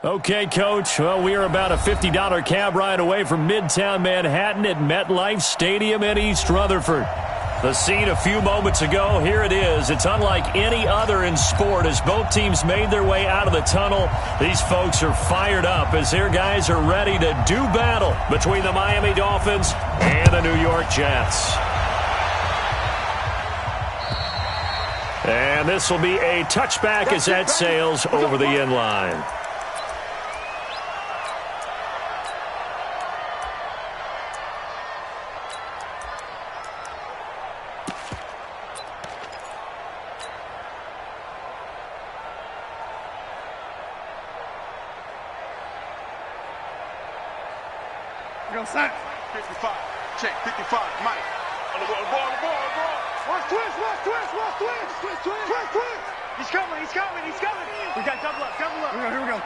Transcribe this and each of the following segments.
Okay, Coach. Well, we are about a $50 cab ride away from Midtown Manhattan at MetLife Stadium in East Rutherford. The scene a few moments ago, here it is. It's unlike any other in sport as both teams made their way out of the tunnel. These folks are fired up as their guys are ready to do battle between the Miami Dolphins and the New York Jets. And this will be a touchback as that sails over the end line. Go, Sack. 55. Check. 55. Mike. On the ball. Watch twist. He's coming. We got double up. Here we go.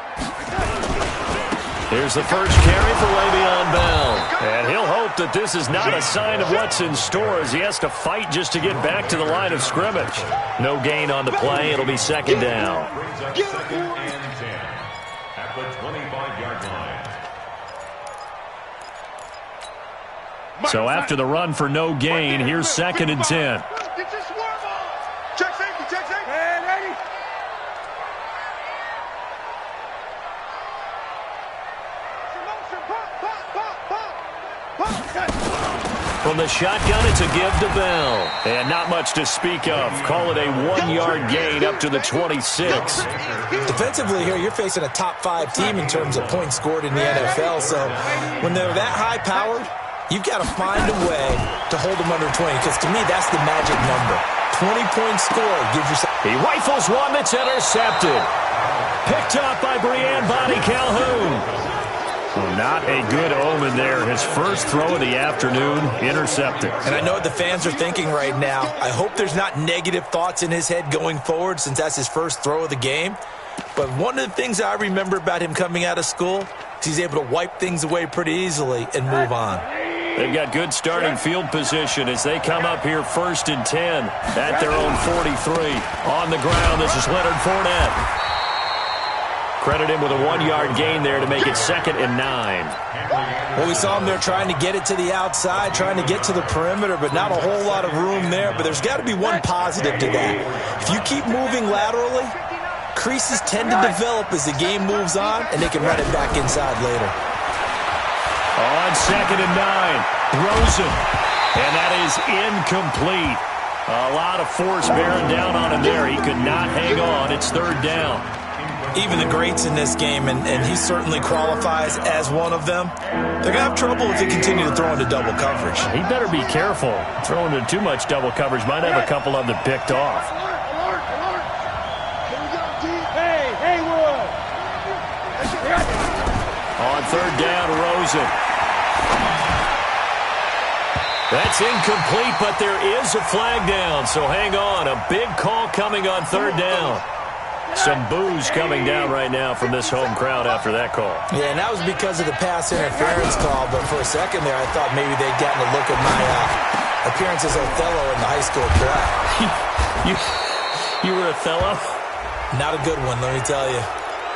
Here's the first carry for Le'Veon Bell. And he'll hope that this is not a sign of what's in store as he has to fight just to get back to the line of scrimmage. No gain on the play. It'll be second down. Second and 10 at the 25-yard line. So after the run for no gain, here's second and 10. Check safety. Hey, ready. From the shotgun, it's a give to Bell. And not much to speak of. Call it a 1-yard gain up to the 26. Defensively here, you're facing a top 5 team in terms of points scored in the NFL. So when they're that high-powered, you've got to find a way to hold them under 20, because to me, that's the magic number. 20-point score gives you... He rifles one that's intercepted. Picked up by Breanne Bonnie Calhoun. Well, not a good omen there. His first throw of the afternoon, intercepted. And I know what the fans are thinking right now. I hope there's not negative thoughts in his head going forward since that's his first throw of the game. But one of the things I remember about him coming out of school is he's able to wipe things away pretty easily and move on. They've got good starting field position as they come up here first and 10 at their own 43. On the ground, this is Leonard Fournette. Credit him with a 1-yard gain there to make it second and 9. Well, we saw him there trying to get it to the outside, trying to get to the perimeter, but not a whole lot of room there. But there's got to be one positive to that. If you keep moving laterally, creases tend to develop as the game moves on, and they can run it back inside later. On second and 9, Rosen. And that is incomplete. A lot of force bearing down on him there. He could not hang on. It's third down. Even the greats in this game, and he certainly qualifies as one of them, they're going to have trouble if they continue to throw into double coverage. He better be careful. Throwing into too much double coverage might have a couple of them picked off. Hey, Wood. On third down, Rosen. That's incomplete, but there is a flag down, so hang on. A big call coming on third down. Some boos coming down right now from this home crowd after that call. Yeah, and that was because of the pass interference call, but for a second there I thought maybe they'd gotten a look at my appearance as Othello in the high school play. You were Othello? Not a good one, let me tell you.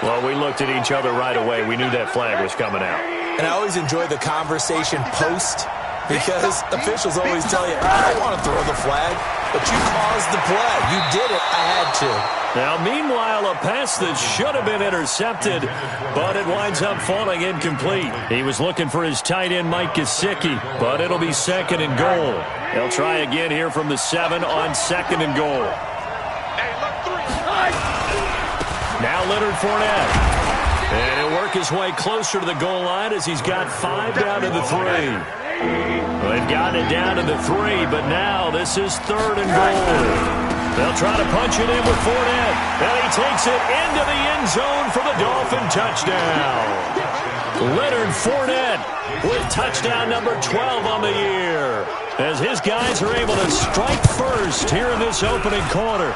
Well, we looked at each other right away. We knew that flag was coming out. And I always enjoy the conversation post, because officials always tell you, I don't want to throw the flag, but you caused the play. You did it. I had to. Now, meanwhile, a pass that should have been intercepted, but it winds up falling incomplete. He was looking for his tight end, Mike Gesicki, but it'll be second and goal. They'll try again here from the 7 on second and goal. Now Leonard Fournette. And he'll work his way closer to the goal line as he's got 5 down to the 3. Well, they've gotten it down to the 3, but now this is third and goal. They'll try to punch it in with Fournette, and he takes it into the end zone for the Dolphin touchdown. Leonard Fournette with touchdown number 12 on the year, as his guys are able to strike first here in this opening quarter.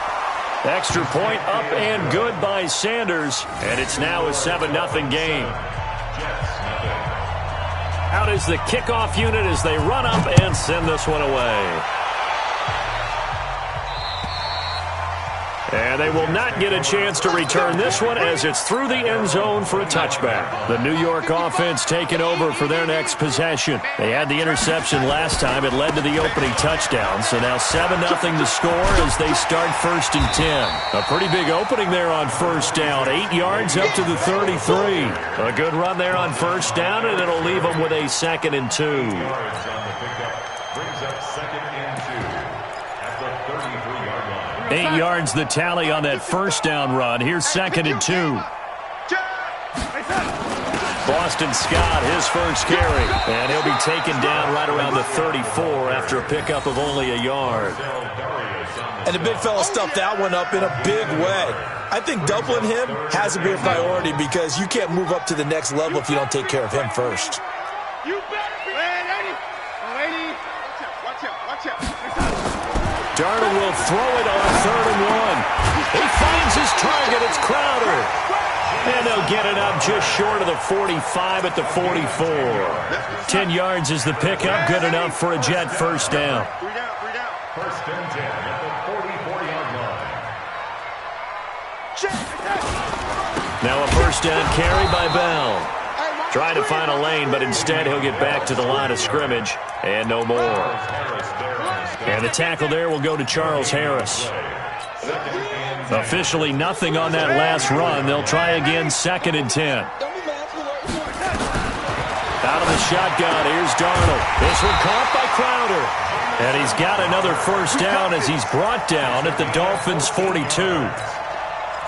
Extra point up and good by Sanders, and it's now a 7-0 game. Out is the kickoff unit as they run up and send this one away. And they will not get a chance to return this one as it's through the end zone for a touchback. The New York offense taking over for their next possession. They had the interception last time. It led to the opening touchdown. So now 7-0 to score as they start 1st and 10. A pretty big opening there on 1st down. 8 yards up to the 33. A good run there on 1st down, and it'll leave them with a 2nd and 2. Brings up 2nd and 2 at the 33-yard line. 8 yards the tally on that 1st down run. Here's 2nd and 2. Boston Scott, his first carry. And he'll be taken down right around the 34 after a pickup of only a yard. And the big fella stuffed that one up in a big way. I think doubling him has to be a priority because you can't move up to the next level if you don't take care of him first. You better be. Lady. Watch out. Darnold will throw it on 3rd and 1. He finds his target. It's Crowder. And they'll get it up just short of the 45 at the 44. 10 yards is the pickup. Good enough for a Jet 1st down. 1st and 10 at the 44-yard line. Now a 1st down carry by Bell. Trying to find a lane, but instead he'll get back to the line of scrimmage. And no more. And the tackle there will go to Charles Harris. Officially nothing on that last run. They'll try again, 2nd and 10. Out of the shotgun, here's Darnold. This one caught by Crowder. And he's got another 1st down as he's brought down at the Dolphins' 42.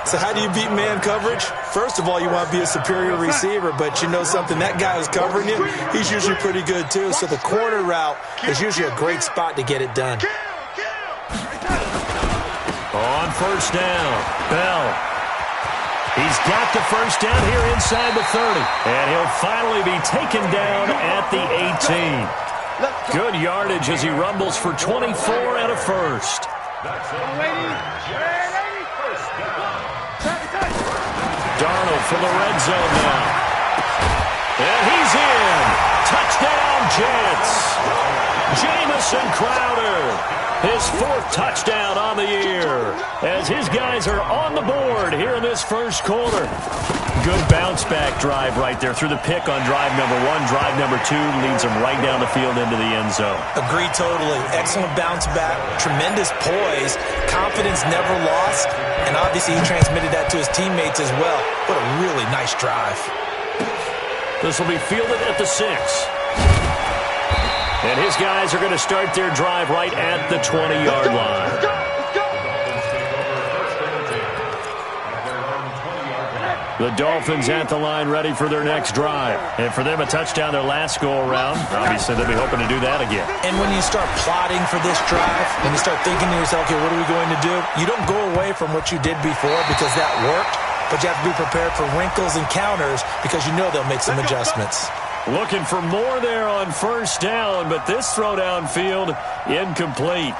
So how do you beat man coverage? First of all, you want to be a superior receiver, but you know something, that guy who's covering you, he's usually pretty good too. So the corner route is usually a great spot to get it done. On 1st down, Bell. He's got the 1st down here inside the 30. And he'll finally be taken down at the 18. Good yardage as he rumbles for 24 and a 1st. Darnold for the red zone now. And he's in. Touchdown, Jets. Jamison Crowder. His 4th touchdown on the year as his guys are on the board here in this 1st quarter. Good bounce-back drive right there through the pick on drive number 1. Drive number 2 leads them right down the field into the end zone. Agree totally. Excellent bounce-back, tremendous poise, confidence never lost, and obviously he transmitted that to his teammates as well. What a really nice drive. This will be fielded at the 6. And his guys are going to start their drive right at the 20-yard line. The Dolphins at the line ready for their next drive. And for them, a touchdown their last go-around. Obviously, they'll be hoping to do that again. And when you start plotting for this drive, when you start thinking to yourself, okay, what are we going to do? You don't go away from what you did before because that worked, but you have to be prepared for wrinkles and counters because you know they'll make some adjustments. Looking for more there on 1st down, but this throw downfield incomplete.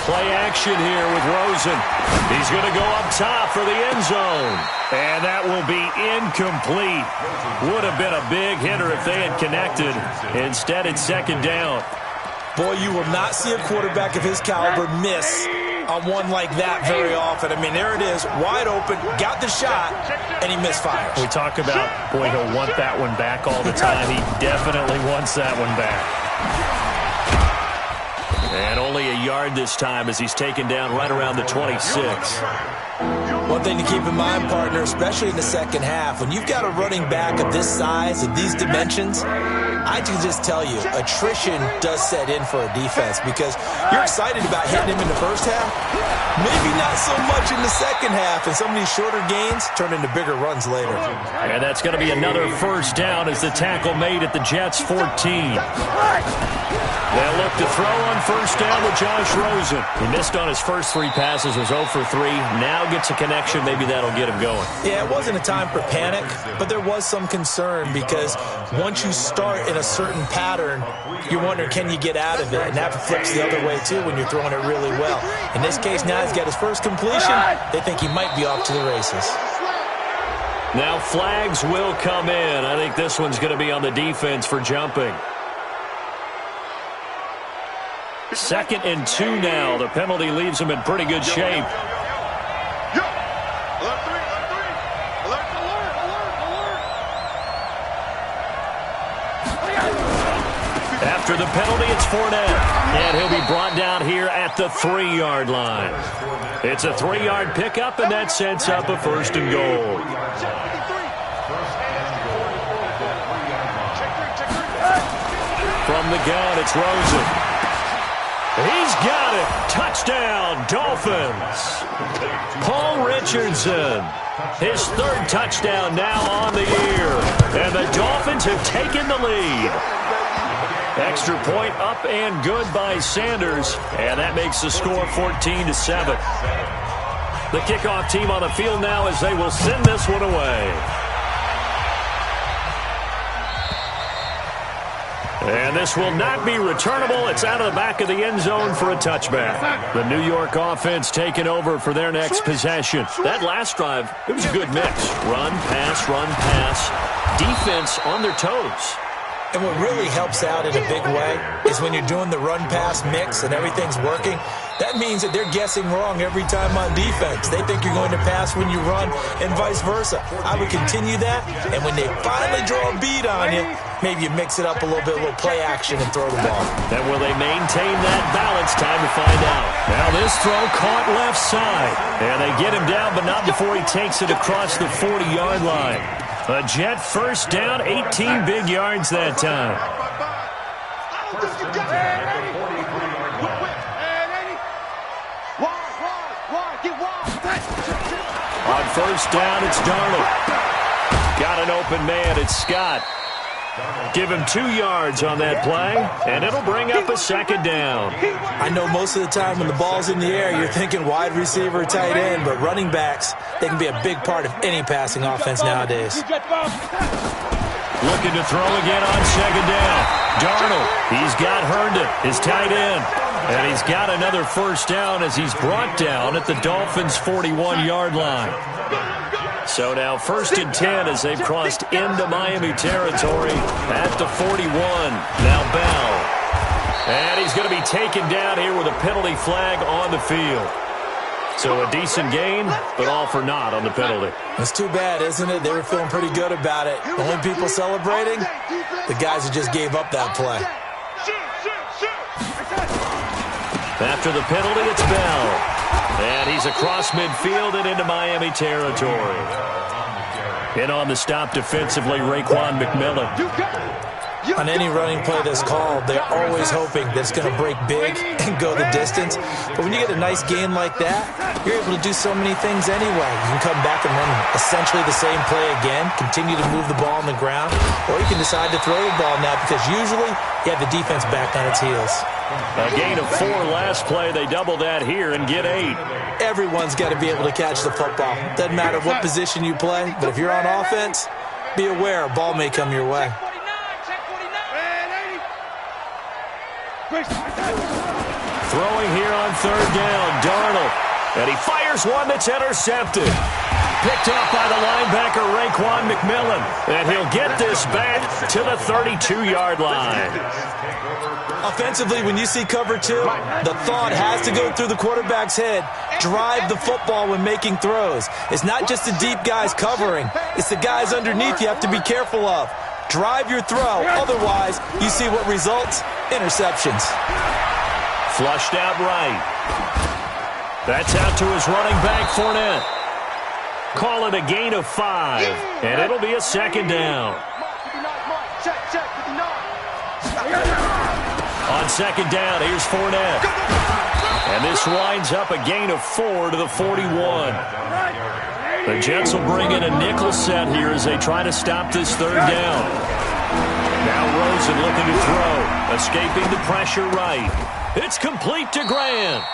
Play action here with Rosen. He's going to go up top for the end zone. And that will be incomplete. Would have been a big hitter if they had connected. Instead, it's 2nd down. Boy, you will not see a quarterback of his caliber miss on one like that very often. I mean, there it is, wide open, got the shot, and he misfires. We talk about, boy, he'll want that one back all the time. He definitely wants that one back. And only a yard this time as he's taken down right around the 26. One thing to keep in mind, partner, especially in the second half, when you've got a running back of this size, of these dimensions, I can just tell you, attrition does set in for a defense because you're excited about hitting him in the first half. Maybe not so much in the second half, and some of these shorter gains turn into bigger runs later. And that's going to be another 1st down as the tackle made at the Jets' 14. They'll look to throw on 1st down with Josh Rosen. He missed on his first 3 passes, was 0 for 3. Now gets a connection, maybe that'll get him going. Yeah, it wasn't a time for panic, but there was some concern because once you start in a certain pattern, you're wondering, can you get out of it? And that flips the other way, too, when you're throwing it really well. In this case, now he's got his first completion. They think he might be off to the races. Now flags will come in. I think this one's going to be on the defense for jumping. 2nd and 2 now. The penalty leaves him in pretty good shape. After the penalty, it's Fournette. And he'll be brought down here at the 3-yard line. It's a 3-yard pickup, and that sets up a 1st and goal. From the gun, it's Rosen. He's got it. Touchdown, Dolphins. Paul Richardson. His 3rd touchdown now on the year. And the Dolphins have taken the lead. Extra point up and good by Sanders. And that makes the score 14-7. The kickoff team on the field now as they will send this one away. And this will not be returnable. It's out of the back of the end zone for a touchback. The New York offense taking over for their next possession. That last drive, it was a good mix. Run, pass, defense on their toes. And what really helps out in a big way is when you're doing the run-pass mix and everything's working, that means that they're guessing wrong every time on defense. They think you're going to pass when you run and vice versa. I would continue that, and when they finally draw a beat on you, maybe you mix it up a little bit, a little play action, and throw the ball. And will they maintain that balance? Time to find out. Now this throw caught left side. And they get him down, but not before he takes it across the 40-yard line. A Jet 1st down, 18 big yards that time. On 1st down, it's Darnold. Got an open man, it's Scott. Give him 2 yards on that play, and it'll bring up a 2nd down. I know most of the time when the ball's in the air, you're thinking wide receiver, tight end, but running backs, they can be a big part of any passing offense nowadays. Looking to throw again on 2nd down. Darnold, he's got Herndon, his tight end. And he's got another 1st down as he's brought down at the Dolphins' 41-yard line. So now 1st and 10 as they've crossed into Miami territory at the 41. Now Bell. And he's going to be taken down here with a penalty flag on the field. So a decent gain, but all for naught on the penalty. It's too bad, isn't it? They were feeling pretty good about it. The only people celebrating, the guys who just gave up that play. After the penalty, it's Bell. And he's across midfield and into Miami territory. And on the stop defensively, Raekwon McMillan. On any running play that's called, they're always hoping that it's going to break big and go the distance. But when you get a nice gain like that, you're able to do so many things anyway. You can come back and run essentially the same play again, continue to move the ball on the ground, or you can decide to throw the ball now because usually you have the defense back on its heels. A gain of 4 last play. They double that here and get 8. Everyone's got to be able to catch the football. Doesn't matter what position you play, but if you're on offense, be aware a ball may come your way. Throwing here on 3rd down, Darnold. And he fires one that's intercepted. Picked off by the linebacker, Raekwon McMillan. And he'll get this back to the 32-yard line. Offensively, when you see cover 2, the thought has to go through the quarterback's head. Drive the football when making throws. It's not just the deep guys covering. It's the guys underneath you have to be careful of. Drive your throw. Otherwise, you see what results? Interceptions. Flushed out right. That's out to his running back, Fournette. Call it a gain of 5, and it'll be a 2nd down. On 2nd down, here's Fournette. And this winds up a gain of 4 to the 41. The Jets will bring in a nickel set here as they try to stop this 3rd down. Now Rosen looking to throw. Escaping the pressure right. It's complete to Grant.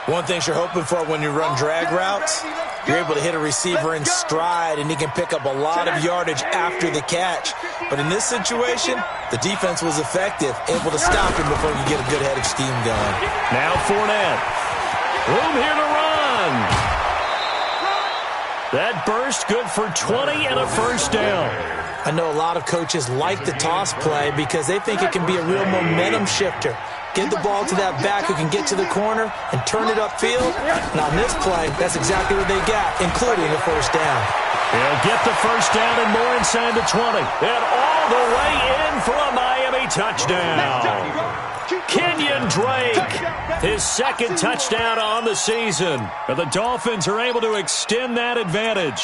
One thing you're hoping for when you run drag routes, you're able to hit a receiver in stride, and he can pick up a lot of yardage after the catch. But in this situation, the defense was effective, able to stop him before you get a good head of steam going. Now Fournette. Room here to run. That burst good for 20 and a first down. I know a lot of coaches like the toss play because they think it can be a real momentum shifter. Get the ball to that back who can get to the corner and turn it upfield. And on this play, that's exactly what they got, including a first down. He'll get the first down and more inside the 20. And all the way in for a Miami touchdown. Kenyon Drake, his second touchdown on the season. And the Dolphins are able to extend that advantage.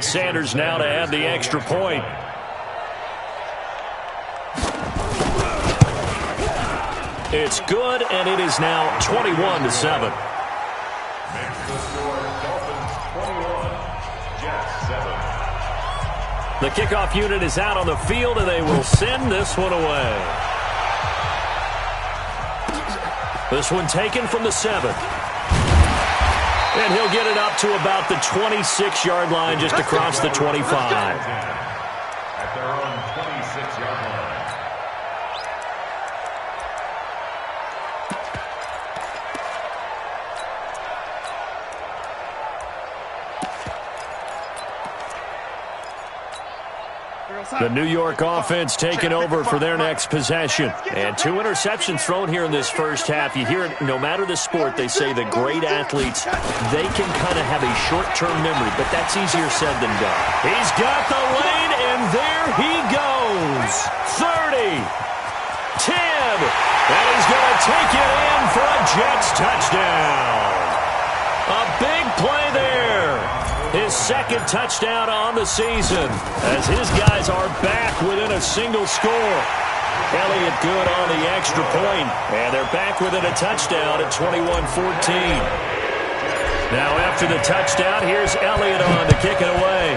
Sanders now to add the extra point. It's good, and it is now 21-7. The kickoff unit is out on the field, and they will send this one away. This one taken from the 7. And he'll get it up to about the 26-yard line, just across the 25. At their own 26-yard line. The New York offense taking over for their next possession. And 2 interceptions thrown here in this first half. You hear it, no matter the sport, they say the great athletes, they can kind of have a short-term memory, but that's easier said than done. He's got the lane, and there he goes. 30, 10, and he's going to take it in for a Jets touchdown. A big play there. His second touchdown on the season as his guys are back within a single score. Elliott good on the extra point, and they're back within a touchdown at 21-14. Now after the touchdown, here's Elliott on to kick it away.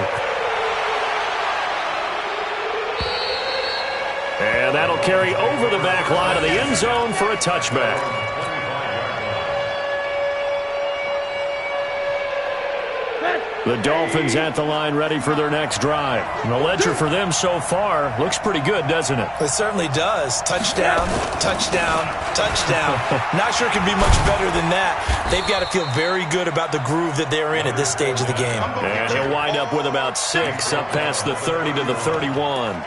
And that'll carry over the back line of the end zone for a touchback. The Dolphins at the line ready for their next drive. And the ledger for them so far looks pretty good, doesn't it? It certainly does. Touchdown, touchdown, touchdown. Not sure it can be much better than that. They've got to feel very good about the groove that they're in at this stage of the game. And he'll wind up with about 6 up past the 30 to the 31.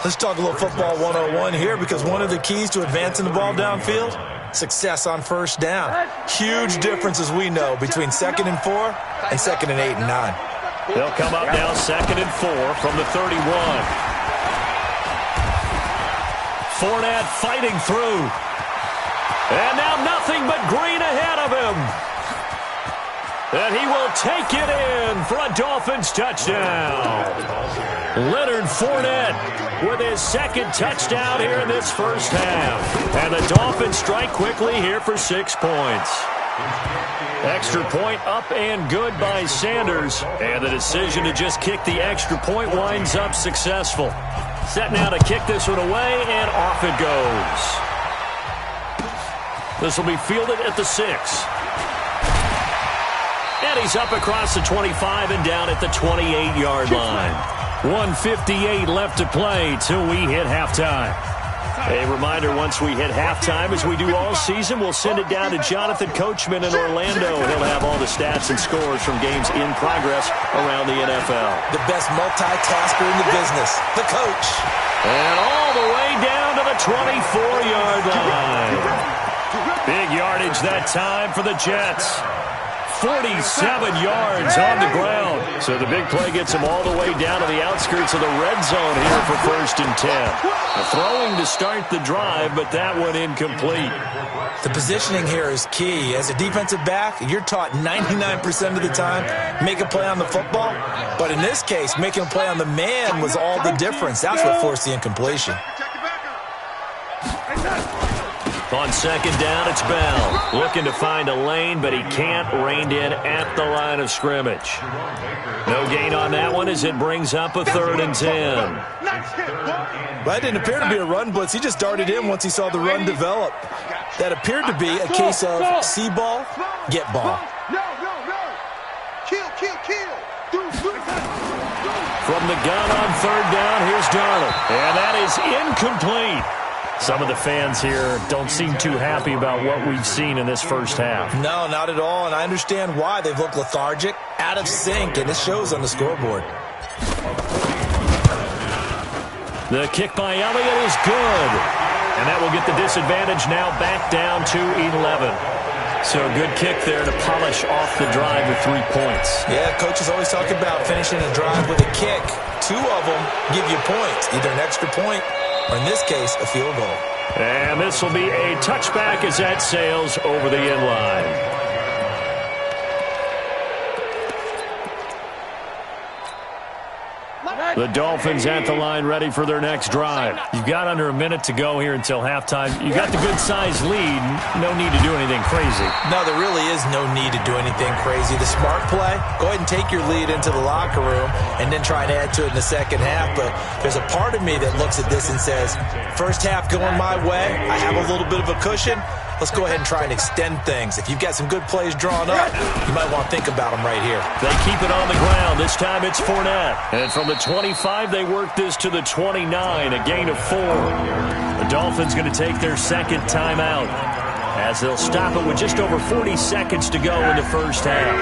Let's talk a little football 101 here, because one of the keys to advancing the ball downfield, success on first down. Huge difference, as we know, between 2nd and 4 and 2nd and 8 and 9. They'll come up now 2nd and 4 from the 31. Fournette fighting through. And now nothing but green ahead of him. And he will take it in for a Dolphins touchdown. Leonard Fournette with his second touchdown here in this first half. And the Dolphins strike quickly here for 6 points. Extra point up and good by Sanders. And the decision to just kick the extra point winds up successful. Set now to kick this one away, and off it goes. This will be fielded at the 6. And he's up across the 25 and down at the 28-yard line. 1:58 left to play till we hit halftime. A reminder, once we hit halftime, as we do all season, we'll send it down to Jonathan Coachman in Orlando. He'll have all the stats and scores from games in progress around the NFL. The best multitasker in the business, the coach. And all the way down to the 24-yard line. Big yardage that time for the Jets. 47 yards on the ground. So the big play gets him all the way down to the outskirts of the red zone here for 1st and 10. Throwing to start the drive, but that one incomplete. The positioning here is key. As a defensive back, you're taught 99% of the time, make a play on the football. But in this case, making a play on the man was all the difference. That's what forced the incompletion. On second down, it's Bell. Looking to find a lane, but he can't. Reined in at the line of scrimmage. No gain on that one as it brings up a 3rd and 10. That didn't appear to be a run blitz. He just darted in once he saw the run develop. That appeared to be a case of see ball, get ball. No. Kill. From the gun on 3rd down, here's Darnold. And that is incomplete. Some of the fans here don't seem too happy about what we've seen in this first half. No, not at all, and I understand why. They've looked lethargic, out of sync, and it shows on the scoreboard. The kick by Elliott is good. And that will get the disadvantage now back down to 11. So a good kick there to polish off the drive with 3 points. Yeah, coaches always talk about finishing a drive with a kick. 2 of them give you points, either an extra point or, in this case, a field goal. And this will be a touchback as that sails over the end line. The Dolphins at the line ready for their next drive. You've got under a minute to go here until halftime. You've got the good-sized lead. No need to do anything crazy. No, there really is no need to do anything crazy. The smart play, go ahead and take your lead into the locker room and then try and add to it in the second half. But there's a part of me that looks at this and says, first half going my way, I have a little bit of a cushion. Let's go ahead and try and extend things. If you've got some good plays drawn up, you might want to think about them right here. They keep it on the ground. This time it's Fournette. And from the 25, they work this to the 29, a gain of 4. The Dolphins going to take their second timeout as they'll stop it with just over 40 seconds to go in the first half.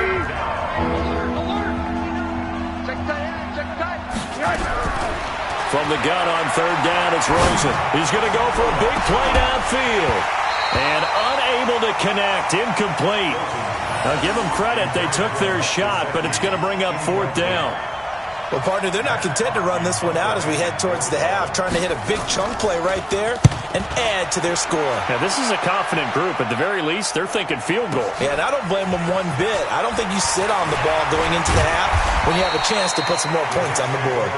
From the gun on 3rd down, it's Rosen. He's going to go for a big play downfield. And unable to connect, incomplete. Now give them credit, they took their shot, but it's going to bring up 4th down. Well, partner, they're not content to run this one out as we head towards the half, trying to hit a big chunk play right there and add to their score. Now, this is a confident group. At the very least, they're thinking field goal. Yeah, and I don't blame them one bit. I don't think you sit on the ball going into the half when you have a chance to put some more points on the board.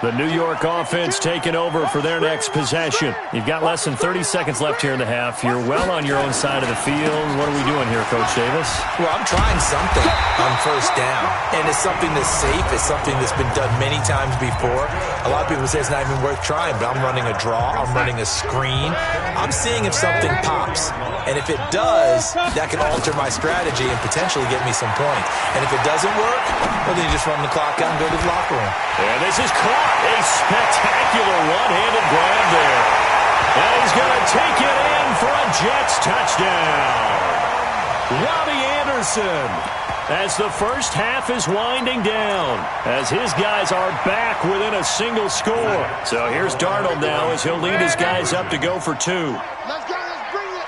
The New York offense taking over for their next possession. You've got less than 30 seconds left here in the half. You're well on your own side of the field. What are we doing here, Coach Davis? Well, I'm trying something on first down. And it's something that's safe. It's something that's been done many times before. A lot of people say it's not even worth trying, but I'm running a draw. I'm running a screen. I'm seeing if something pops. And if it does, that can alter my strategy and potentially get me some points. And if it doesn't work, well, then you just run the clock out and go to the locker room. And this is caught. A spectacular one-handed grab there. And he's going to take it in for a Jets touchdown. Robbie Anderson, as the first half is winding down, as his guys are back within a single score. So here's Darnold now as he'll lead his guys up to go for 2. Let's go. Let's bring it.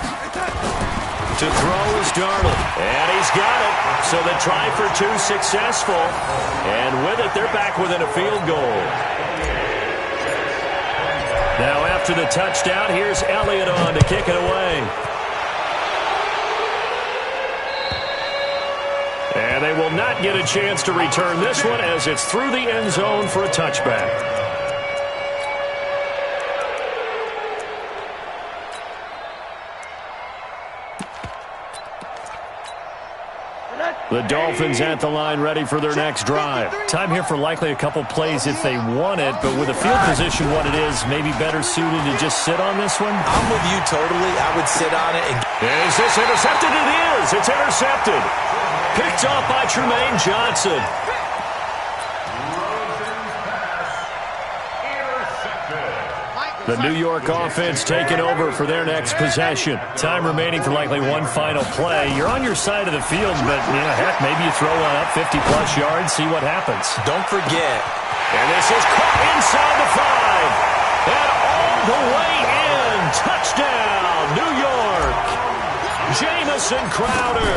To throw is Darnold. And he's got it. So the try for 2 successful. And with it, they're back within a field goal. Now after the touchdown, here's Elliott on to kick it away. And they will not get a chance to return this one as it's through the end zone for a touchback. The Dolphins at the line ready for their next drive. Time here for likely a couple plays if they want it, but with a field position what it is, maybe better suited to just sit on this one? I'm with you totally. I would sit on it. Is this intercepted? It is. It's intercepted. Picked off by Tremaine Johnson. The New York offense taking over for their next possession. Time remaining for likely one final play. You're on your side of the field, but, heck, maybe you throw one up 50-plus yards, see what happens. Don't forget. And this is caught inside the 5. And all the way in. Touchdown, New York. Jamison Crowder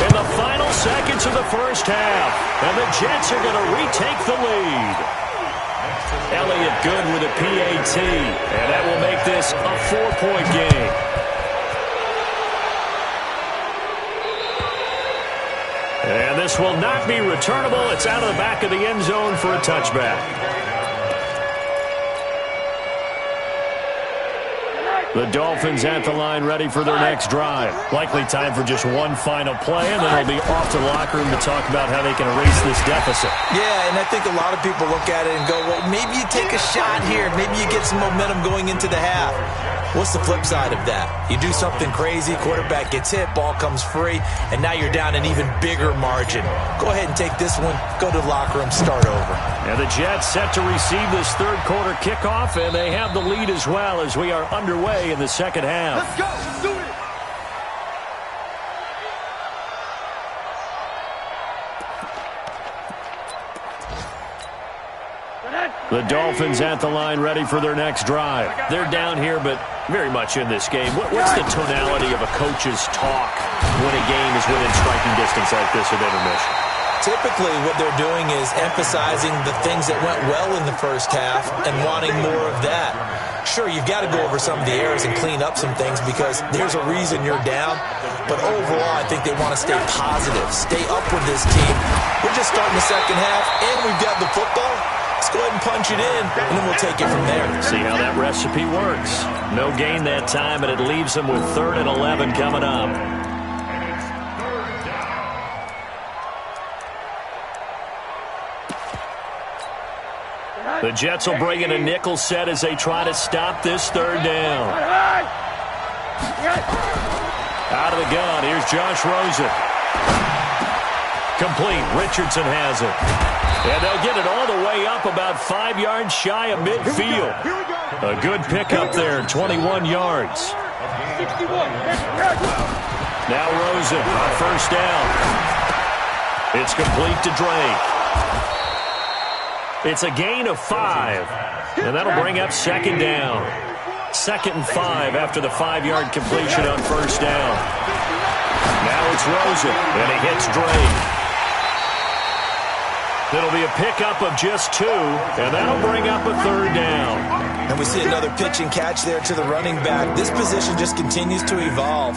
in the final seconds of the first half. And the Jets are going to retake the lead. Elliott good with a PAT, and that will make this a 4-point game. And this will not be returnable. It's out of the back of the end zone for a touchback. The Dolphins at the line ready for their next drive. Likely time for just one final play, and then they'll be off to the locker room to talk about how they can erase this deficit. Yeah, and I think a lot of people look at it and go, well, maybe you take a shot here. Maybe you get some momentum going into the half. What's the flip side of that? You do something crazy, quarterback gets hit, ball comes free, and now you're down an even bigger margin. Go ahead and take this one, go to the locker room, start over. And the Jets set to receive this third quarter kickoff, and they have the lead as well as we are underway in the second half. Let's go. Let's do it. The Dolphins at the line ready for their next drive. They're down here, but very much in this game. What's the tonality of a coach's talk when a game is within striking distance like this at intermission? Typically, what they're doing is emphasizing the things that went well in the first half and wanting more of that. Sure, you've got to go over some of the errors and clean up some things because there's a reason you're down. But overall, I think they want to stay positive, stay up with this team. We're just starting the second half, and we've got the football. Let's go ahead and punch it in, and then we'll take it from there. See how that recipe works. No gain that time, and it leaves them with 3rd and 11 coming up. The Jets will bring in a nickel set as they try to stop this third down. Out of the gun, here's Josh Rosen. Complete, Richardson has it. And they'll get it all the way up about 5 yards shy of midfield. A good pickup there, 21 yards. Now Rosen on first down. It's complete to Drake. It's a gain of 5, and that'll bring up second down. 2nd and 5 after the 5-yard completion on first down. Now it's Rosen, and he hits Drake. It'll be a pickup of just 2, and that'll bring up a 3rd down. And we see another pitch and catch there to the running back. This position just continues to evolve.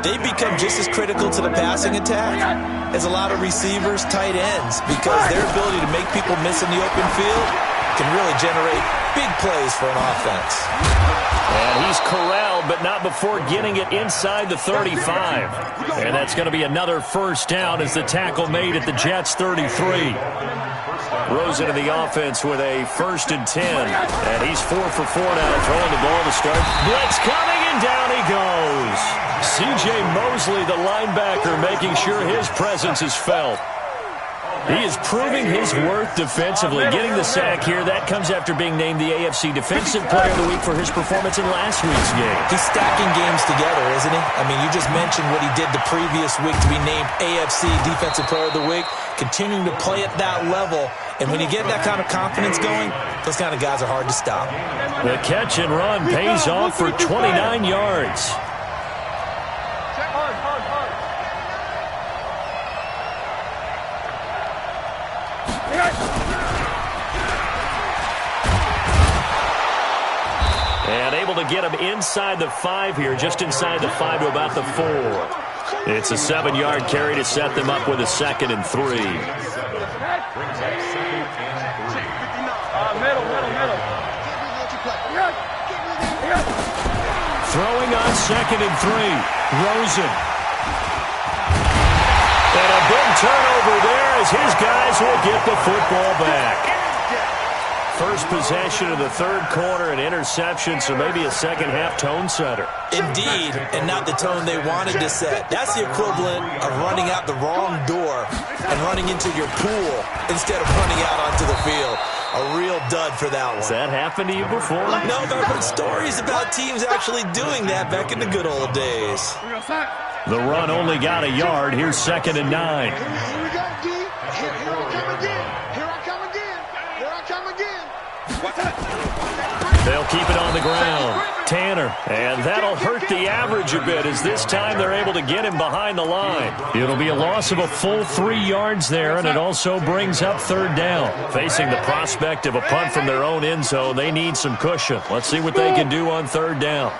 They become just as critical to the passing attack as a lot of receivers, tight ends, because their ability to make people miss in the open field can really generate big plays for an offense. And he's corralled, but not before getting it inside the 35. And that's going to be another first down as the tackle made at the Jets' 33. Rosen in the offense with a 1st and 10. And he's 4 for 4 now, throwing the ball to start. Blitz coming, and down he goes. C.J. Mosley, the linebacker, making sure his presence is felt. He is proving his worth defensively. Getting the sack here, that comes after being named the AFC Defensive Player of the Week for his performance in last week's game. He's stacking games together, isn't he? I mean, you just mentioned what he did the previous week to be named AFC Defensive Player of the Week, continuing to play at that level. And when you get that kind of confidence going, those kind of guys are hard to stop. The catch and run pays off for 29 yards. And able to get him inside the 5 here, just inside the 5 to about the 4. It's a 7-yard carry to set them up with a 2nd and 3. Throwing on 2nd and 3. Rosen. And a big turnover there as his guys will get the football back. First possession of the third quarter, an interception, so maybe a second-half tone setter. Indeed, and not the tone they wanted to set. That's the equivalent of running out the wrong door and running into your pool instead of running out onto the field. A real dud for that one. Has that happened to you before? No, but I've heard stories about teams actually doing that back in the good old days. The run only got a yard. Here's 2nd and 9. Here we go, D. Here I come again. Here I come again. Here I come again. What's that? They'll keep it on the ground. Tanner, and that'll hurt the average a bit as this time they're able to get him behind the line. It'll be a loss of a full 3 yards there, and it also brings up 3rd down. Facing the prospect of a punt from their own end zone, they need some cushion. Let's see what they can do on 3rd down.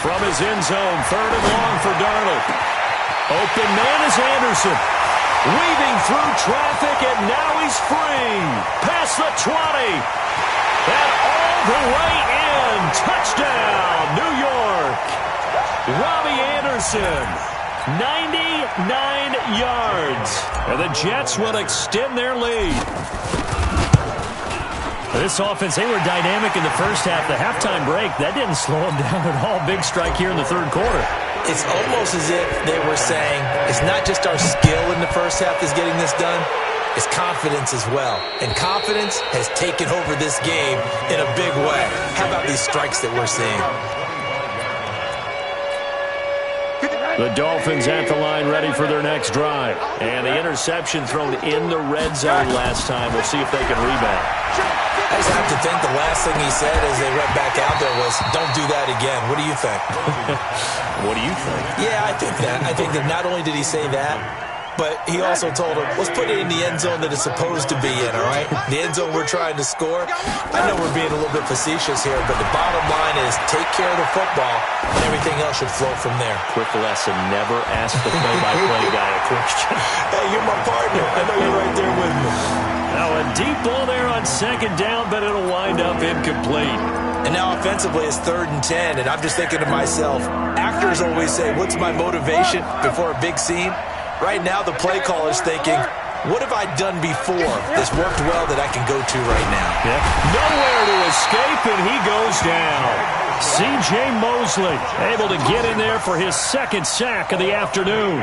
From his end zone, 3rd and long for Darnold. Open man is Anderson. Weaving through traffic, and now he's free. Past the 20. And all the way in. Touchdown, New York. Robbie Anderson, 99 yards. And the Jets will extend their lead. This offense, they were dynamic in the first half. The halftime break, that didn't slow them down at all. Big strike here in the third quarter. It's almost as if they were saying, it's not just our skill in the first half that's getting this done, it's confidence as well. And confidence has taken over this game in a big way. How about these strikes that we're seeing? The Dolphins at the line ready for their next drive. And the interception thrown in the red zone last time. We'll see if they can rebound. I just have to think the last thing he said as they went back out there was, don't do that again. What do you think? What do you think? Yeah, I think that. I think that not only did he say that, but he also told him, let's put it in the end zone that it's supposed to be in, all right? The end zone we're trying to score. I know we're being a little bit facetious here, but the bottom line is take care of the football, and everything else should flow from there. Quick lesson, never ask the play-by-play guy a question. Hey, you're my partner. I know you're right there with me. Now a deep ball there on second down, but it'll wind up incomplete. And now offensively it's 3rd and 10, and I'm just thinking to myself, actors always say, what's my motivation before a big scene? Right now, the play caller's thinking, what have I done before that's worked well that I can go to right now? Yep. Nowhere to escape, and he goes down. C.J. Mosley able to get in there for his second sack of the afternoon.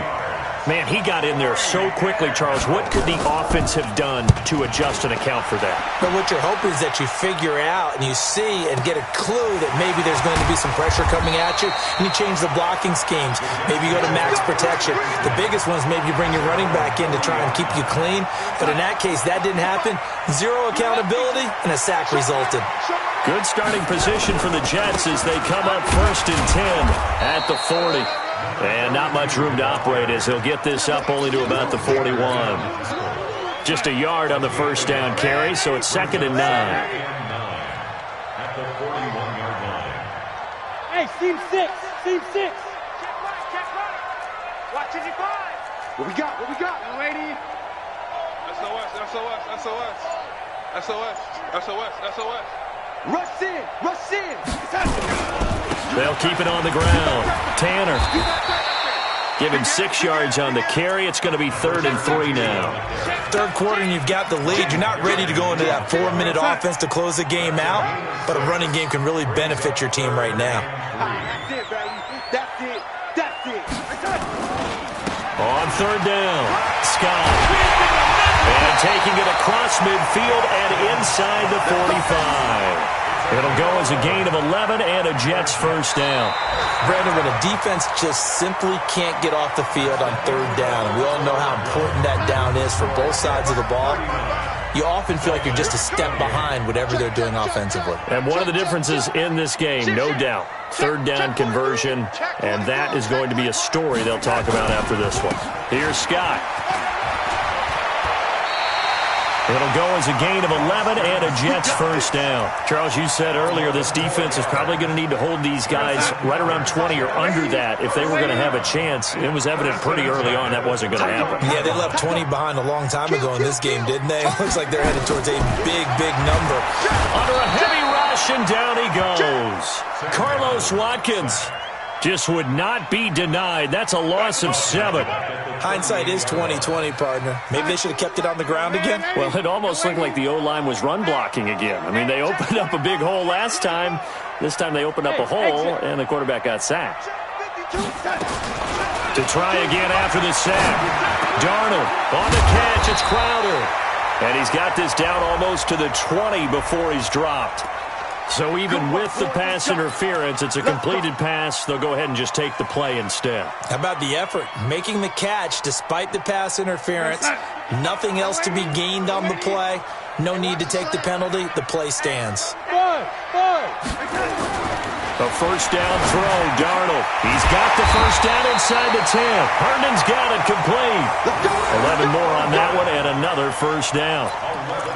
Man, he got in there so quickly, Charles. What could the offense have done to adjust and account for that? But what you're hoping is that you figure out and you see and get a clue that maybe there's going to be some pressure coming at you, and you change the blocking schemes. Maybe you go to max protection. The biggest one is maybe you bring your running back in to try and keep you clean. But in that case, that didn't happen. Zero accountability, and a sack resulted. Good starting position for the Jets as they come up 1st and 10 at the 40. And not much room to operate as he'll get this up only to about the 41. Just a yard on the first down carry, so it's 2nd and 9. At the 41-yard line. Hey, team 6. Team 6. Check right. Watch it, 5. What we got? What we got? You ready? SOS. Rush in. They'll keep it on the ground. Tanner given 6 yards on the carry. It's going to be 3rd and 3 now. Third quarter and you've got the lead. You're not ready to go into that 4-minute offense to close the game out, but a running game can really benefit your team right now. That's it. On 3rd down, Scott. And taking it across midfield and inside the 45. It'll go as a gain of 11 and a Jets first down. Brandon, when a defense just simply can't get off the field on 3rd down, we all know how important that down is for both sides of the ball, you often feel like you're just a step behind whatever they're doing offensively. And one of the differences in this game, no doubt, 3rd down conversion, and that is going to be a story they'll talk about after this one. Here's Scott. It'll go as a gain of 11 and a Jets first down. Charles, you said earlier this defense is probably going to need to hold these guys right around 20 or under that if they were going to have a chance. It was evident pretty early on that wasn't going to happen. Yeah, they left 20 behind a long time ago in this game, didn't they? Looks like they're headed towards a big number. Under a heavy rush, and down he goes. Carlos Watkins just would not be denied. That's a loss of 7. Hindsight is 20/20, partner. Maybe they should have kept it on the ground again. Well, it almost looked like the O-line was run blocking again. I mean, they opened up a big hole last time. This time they opened up a hole, and the quarterback got sacked. To try again after the sack. Darnold on the catch. It's Crowder. And he's got this down almost to the 20 before he's dropped. So even with the pass interference, it's a completed pass. They'll go ahead and just take the play instead. How about the effort? Making the catch despite the pass interference. Nothing else to be gained on the play. No need to take the penalty. The play stands. A first down throw, Darnold. He's got the first down inside the 10. Herndon's got it complete. 11 more on that one and another first down.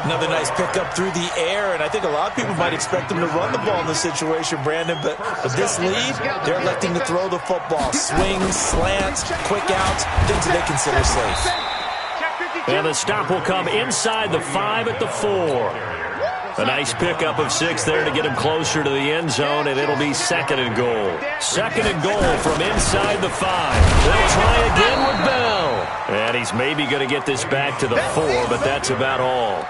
Another nice pickup through the air, and I think a lot of people might expect them to run the ball in this situation, Brandon, but with this lead, they're electing to throw the football. Swings, slants, quick outs, things that they consider safe. And the stop will come inside the 5 at the 4. A nice pickup of 6 there to get him closer to the end zone, and it'll be 2nd and goal. 2nd and goal from inside the 5. They'll try again with Bell. And he's maybe going to get this back to the 4, but that's about all.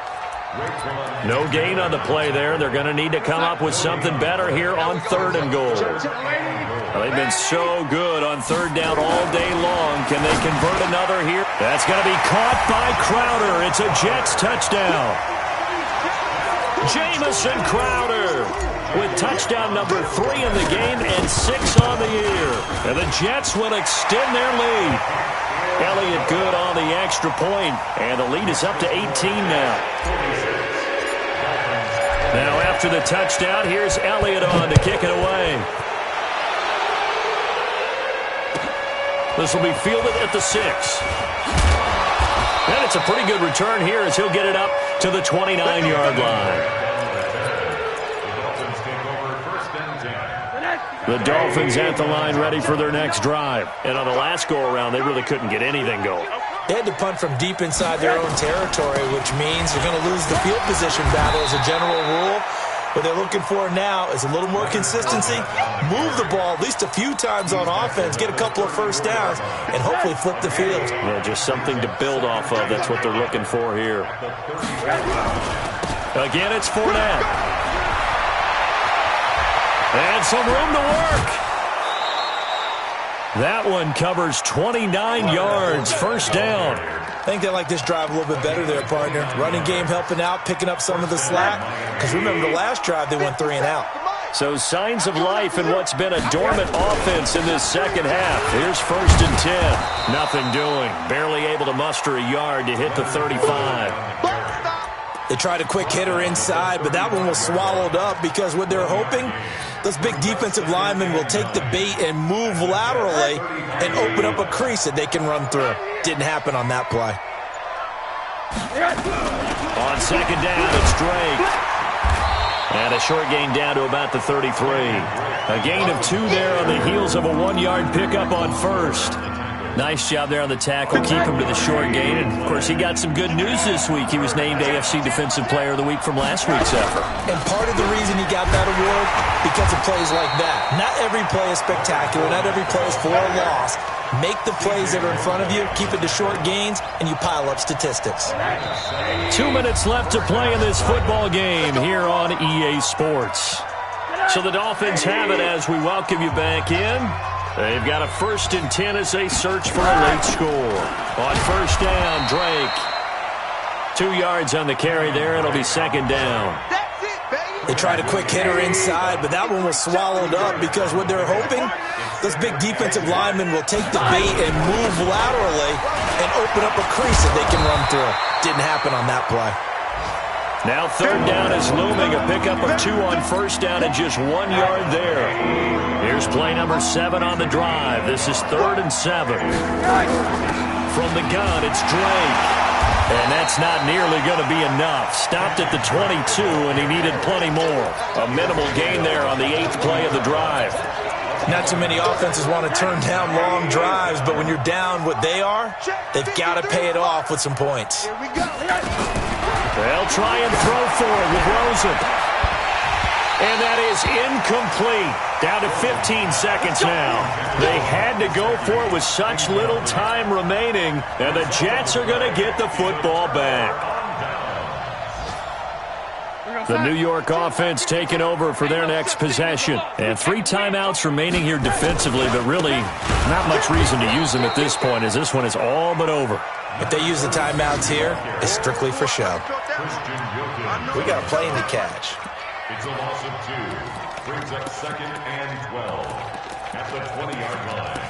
No gain on the play there. They're going to need to come up with something better here on 3rd and goal. Well, they've been so good on 3rd down all day long. Can they convert another here? That's going to be caught by Crowder. It's a Jets touchdown. Jamison Crowder with touchdown number 3 in the game and 6 on the year. And the Jets will extend their lead. Elliott good on the extra point, and the lead is up to 18 now. Now after the touchdown, here's Elliott on to kick it away. This will be fielded at the 6. And it's a pretty good return here as he'll get it up to the 29-yard line. The Dolphins at the line ready for their next drive. And on the last go-around, they really couldn't get anything going. They had to punt from deep inside their own territory, which means they're going to lose the field position battle as a general rule. What they're looking for now is a little more consistency, move the ball at least a few times on offense, get a couple of first downs, and hopefully flip the field. Yeah, just something to build off of. That's what they're looking for here. Again, it's Fournette. And some room to work. That one covers 29 yards, first down. I think they like this drive a little bit better there, partner. Running game helping out, picking up some of the slack. Because remember, the last drive, they went 3 and out. So signs of life in what's been a dormant offense in this second half. Here's 1st and 10. Nothing doing. Barely able to muster a yard to hit the 35. They tried a quick hitter inside, but that one was swallowed up because what they're hoping, those big defensive linemen will take the bait and move laterally and open up a crease that they can run through. Didn't happen on that play. On 2nd down, it's Drake. And a short gain down to about the 33. A gain of 2 there on the heels of a 1-yard pickup on 1st. Nice job there on the tackle. Keep him to the short gain. And, of course, he got some good news this week. He was named AFC Defensive Player of the Week from last week's effort. And part of the reason he got that award, because of plays like that. Not every play is spectacular. Not every play is for a loss. Make the plays that are in front of you, keep it to short gains, and you pile up statistics. 2 minutes left to play in this football game here on EA Sports. So the Dolphins have it as we welcome you back in. They've got a 1st and 10 as they search for a late score. On 1st down, Drake. 2 yards on the carry there. It'll be 2nd down. They tried a quick hitter inside, but that one was swallowed up because what they're hoping, those big defensive linemen will take the bait and move laterally and open up a crease that they can run through. Didn't happen on that play. Now 3rd down is looming. A pickup of 2 on 1st down and just 1 yard there. Here's play number 7 on the drive. This is 3rd and 7. From the gun, it's Drake. And that's not nearly going to be enough. Stopped at the 22, and he needed plenty more. A minimal gain there on the 8th play of the drive. Not too many offenses want to turn down long drives, but when you're down what they are, they've got to pay it off with some points. Here we go. They'll try and throw for it with Rosen. And that is incomplete. Down to 15 seconds now. They had to go for it with such little time remaining, and the Jets are going to get the football back. The New York offense taking over for their next possession. And 3 timeouts remaining here defensively, but really not much reason to use them at this point as this one is all but over. If they use the timeouts here, it's strictly for show. We got a plane to catch. It's a loss of 2. Brings up 2nd and 12 at the 20-yard line.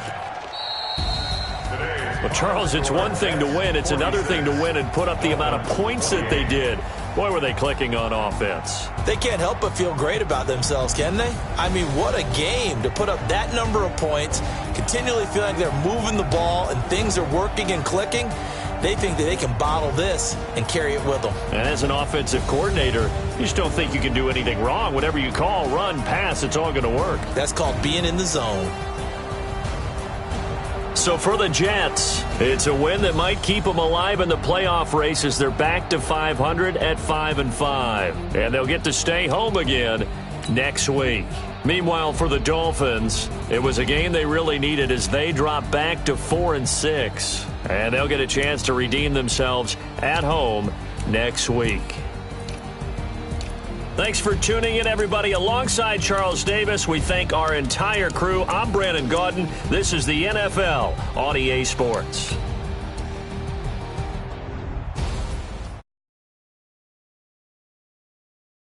Well, Charles, it's one thing to win. It's another thing to win and put up the amount of points that they did. Boy, were they clicking on offense. They can't help but feel great about themselves, can they? I mean, what a game to put up that number of points, continually feel like they're moving the ball and things are working and clicking. They think that they can bottle this and carry it with them. And as an offensive coordinator, you just don't think you can do anything wrong. Whatever you call, run, pass, it's all going to work. That's called being in the zone. So for the Jets, it's a win that might keep them alive in the playoff race as they're back to 500 at 5-5. And they'll get to stay home again next week. Meanwhile, for the Dolphins, it was a game they really needed as they drop back to 4-6. And they'll get a chance to redeem themselves at home next week. Thanks for tuning in, everybody. Alongside Charles Davis, we thank our entire crew. I'm Brandon Gaudin. This is the NFL on EA Sports.